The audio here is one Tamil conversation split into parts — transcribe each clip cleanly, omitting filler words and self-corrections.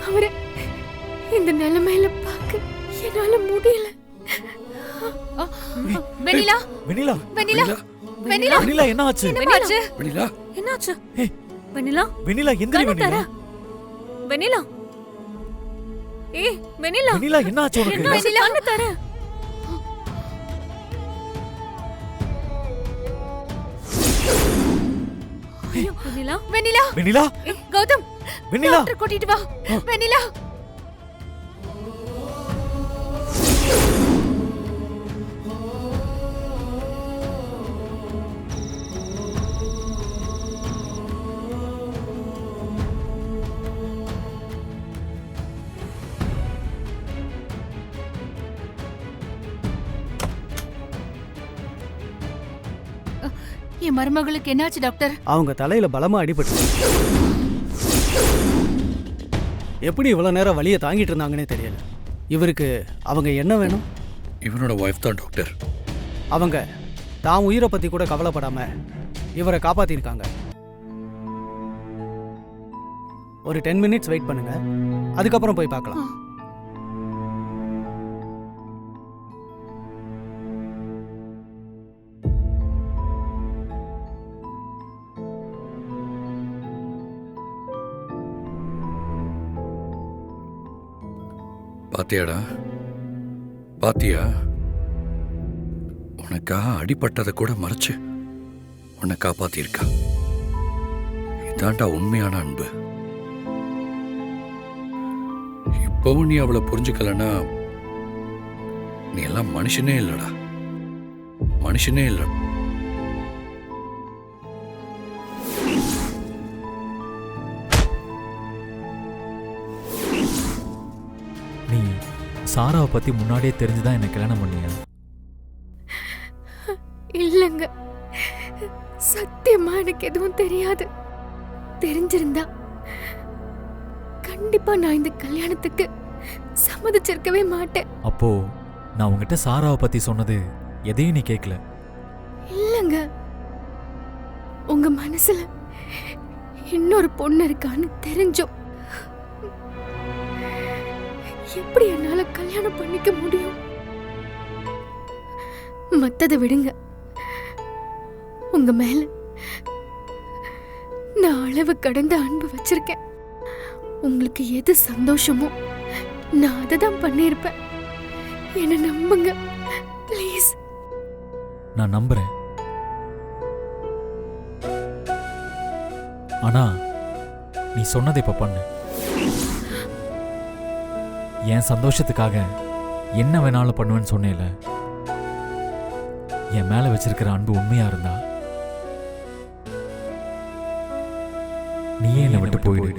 அவரை இந்த நிலைமையில பார்க்க என்னால முடியல. வெண்ணிலா வெண்ணிலா வெண்ணிலா வெண்ணிலா வெண்ணிலா என்ன ஆச்சு? என்னாச்சு? வெண்ணிலா என்னாச்சு? ஏய் வெண்ணிலா வெண்ணிலா எந்திரி வெண்ணிலா. வெண்ணிலா ஏய் வெண்ணிலா வெண்ணிலா என்ன ஆச்சு உனக்கு? என்ன வெண்ணிலா கண்ணு தர. ஐயோ வெண்ணிலா வெண்ணிலா வெண்ணிலா ஏய் கௌதம் வெண்ணிலா டாக்டர் கூட்டிட்டு வா. வெண்ணிலா என் மருமகளுக்கு என்னாச்சு டாக்டர்? அவங்க தலையில பலமா அடிபட்டு எப்படி இவ்வளவு நேரம் வலியை தாங்கிட்டு இருந்தாங்கன்னே தெரியல. இவருக்கு அவங்க என்ன வேணும்? இவனோட ஒய்ஃப் தான் டாக்டர். அவங்க தான் உயிரை பத்தி கூட கவலைப்படாம இவரை காப்பாத்திருக்காங்க. ஒரு 10 மினிட்ஸ் வெயிட் பண்ணுங்க, அதுக்கப்புறம் போய் பார்க்கலாம். பாத்தியாடா, பாத்தியா? உனக்கா அடிபட்டதை கூட மறைச்சு உன்னை காப்பாத்திருக்கா. இதாண்டா உண்மையான அன்பு. இப்பவும் நீ அவளை புரிஞ்சுக்கலன்னா நீ எல்லாம் மனுஷனே இல்லடா, மனுஷனே இல்ல. நீ சாராவை பத்தி முன்னாடியே தெரிஞ்சுதான் என்ன கல்யாணம் பண்ணியா? இல்லங்க, சத்தியமா எனக்கு எதுவும் தெரியாது. தெரிஞ்சிருந்தா கண்டிப்பா நான் இந்த கல்யாணத்துக்கு சம்மதிச்சிருக்கவே மாட்டேன். அப்போ நான் உங்ககிட்ட சாராவை பத்தி சொன்னது எதையும் நீ கேட்கல? இல்லங்க, உங்க மனசுல இன்னொரு பொண்ணு இருக்கான்னு தெரிஞ்சோம் எப்படி என்னால கல்யாணம் பண்ணிக்க முடியும்? மத்ததை விடுங்க, உங்க மேல நான் அளவு கடந்த அன்பு வச்சிருக்கேன். உங்களுக்கு எது சந்தோஷமோ நான் அதை தான் பண்ணியிருப்பேன். என்ன நம்புங்க ப்ளீஸ். நான் நம்புறேன். ஆனா நீ சொன்னதை இப்ப பண்ணு. என் சந்தோஷத்துக்காக என்ன வேணாலும் பண்ணுவேன்னு சொன்னேல, என் மேல வச்சிருக்கிற அன்பு உண்மையா இருந்தா நீயே என்னை விட்டு போயிடு.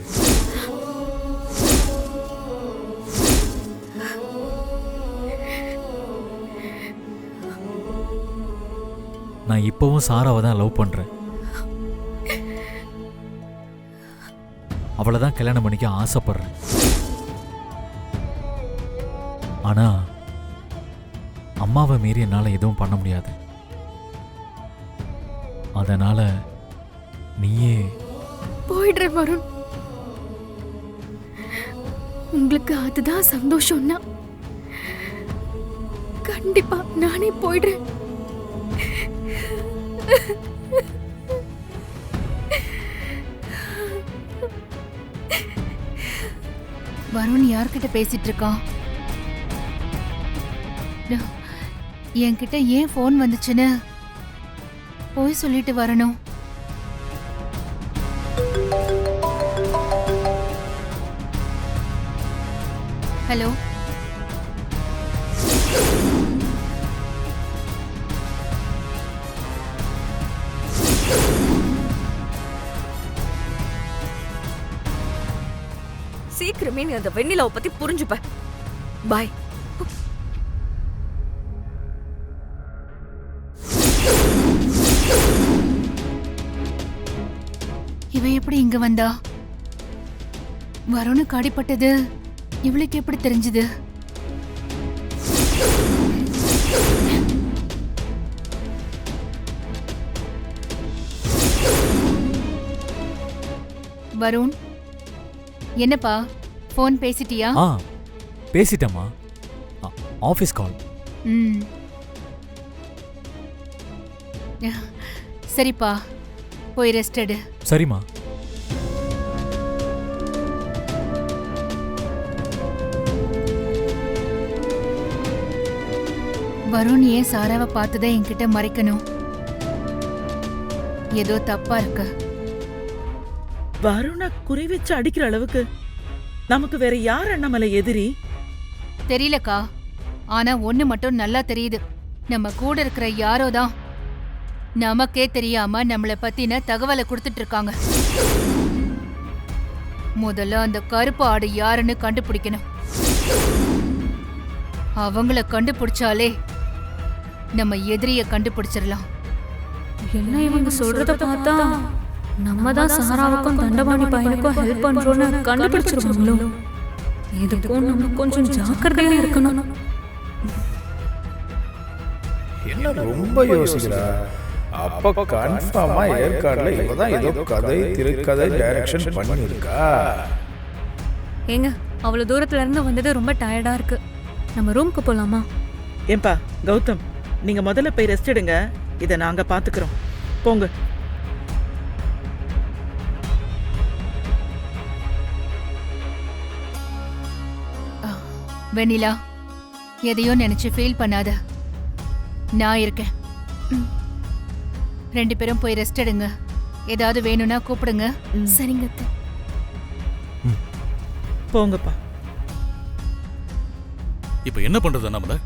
நான் இப்பவும் சாராவை தான் லவ் பண்றேன். அவளை தான் கல்யாணம் பண்ணிக்க ஆசைப்படுறேன். ஆனா அம்மாவை மீறி என்னால எதுவும் பண்ண முடியாது. அதனால நீயே போயிடுறேன் வருண். உங்களுக்கு அதுதான் சந்தோஷம்னா கண்டிப்பா நானே போயிடுறேன். வருண் யார்கிட்ட பேசிட்டு இருக்கான்? என்கிட்ட ஏன் போன் வந்துச்சுன்னு போய் சொல்லிட்டு வரணும். ஹலோ, சீக்கிரமே நீ அந்த வெண்ணிலாவை பத்தி புரிஞ்சுப்ப. பாய். இவ எப்படி இங்க வந்தா? வருணுக்கு அடிபட்டது இவளுக்கு எப்படி தெரிஞ்சது? வருண், என்னப்பா ஃபோன் பேசிட்டியா? ஆ பேசிட்டேம்மா. ஆஃபீஸ் கால். ம். சரிப்பா, போய் ரெஸ்ட் எடு. சரிம்மா. வருண் ஏன் சாராவை பார்த்ததை என்கிட்ட மறைக்கணும்? ஏதோ தப்பா இருக்கு. வருண குறி வச்சு அடிக்கிற அளவுக்கு நமக்கு வேற யார் அண்ணாமலை எதிரி? தெரியலக்கா, ஆனா ஒண்ணு மட்டும் நல்லா தெரியுது. நம்ம கூட இருக்கிற யாரோதான் நமக்கே தெரியாம நம்மள பத்தின தகவலை கொடுத்துட்டு இருக்காங்க. முதல்ல அந்த கருப்பு ஆடு யாருன்னு கண்டுபிடிக்கணும். அவங்கள கண்டுபிடிச்சாலே நம்ம எதிரிய கண்டுபிடிச்சிடலாம். என்ன இவங்க சொல்றத பார்த்தா நம்ம தான் சாராவுக்கும் தண்டபாணி பையனுக்கும் ஹெல்ப் பண்றோம்னு கண்டுபிடிச்சிருவாங்களோ? இதுக்கும் நம்ம கொஞ்சம் ஜாக்கிரதையா இருக்கணும். என்ன ரொம்ப யோசிக்கிறா? அப்ப கன்ஃபார்மா ஏற்காடுல இவதான் ஏதோ கதை திரைக்கதை டைரக்ஷன் பண்ணிருக்கா. ஏங்க, அவ்வளவு தூரத்துல இருந்து வந்தது ரொம்ப டயர்டா இருக்கு. நம்ம ரூமுக்கு போலாமா? ஏன்பா கௌதம், நீங்க முதல்ல போய் ரெஸ்ட் எடுங்க. இதை நாங்க பாத்துக்கிறோம். போங்க. வெண்ணிலா, எதையோ நினைச்சு ஃபீல் பண்ணாத. நான் இருக்கேன். 2 பேரும் போய் ரெஸ்ட் எடுங்க. ஏதாவது வேணும்னா கூப்பிடுங்க. சரிங்க அத்தை. போங்கப்பா. இப்ப என்ன பண்றது நம்மள?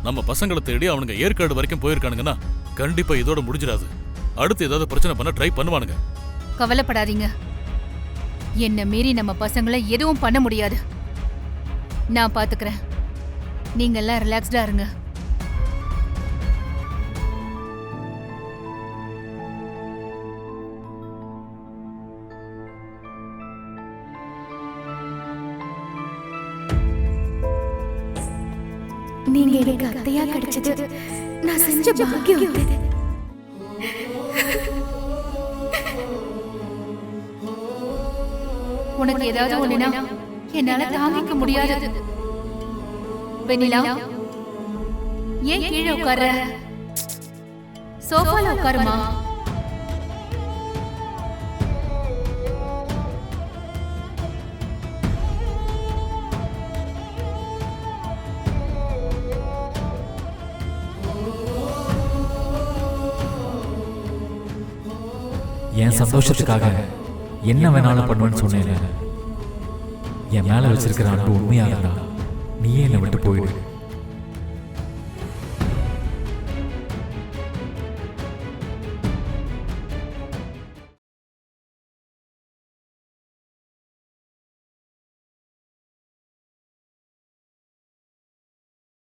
நம்ம பசங்களை தேடி அவனுங்க ஏற்காடு வரைக்கும் போயிருக்கானுங்கன்னா கண்டிப்பா இதோட முடிஞ்சிடாது. அடுத்து ஏதாவது பிரச்சனை பண்ண ட்ரை பண்ணுவானுங்க. கவலைப்படாதீங்க. என்ன மீறி நம்ம பசங்களை எதுவும் பண்ண முடியாது. நான் பாத்துக்கிறேன். நீங்க எல்லாம் ரிலாக்ஸ்டா இருங்க. நீங்க எனக்கு அத்தையா கிடைச்சது நான் செஞ்ச பாக்கியம். உனக்கு ஏதாவது ஒண்ணுனா என்னால தாங்கிக்க முடியாது. வெண்ணிலா, ஏன் கீழே உட்கார? சோஃபால உட்காருமா. என் சந்தோஷத்துக்காக என்ன வேணாலும் பண்ணுவேன்னு சொன்னேன். என் மேல வச்சிருக்கிற அன்பு உண்மையா இருந்தா நீயே என்னை விட்டு போயிடு.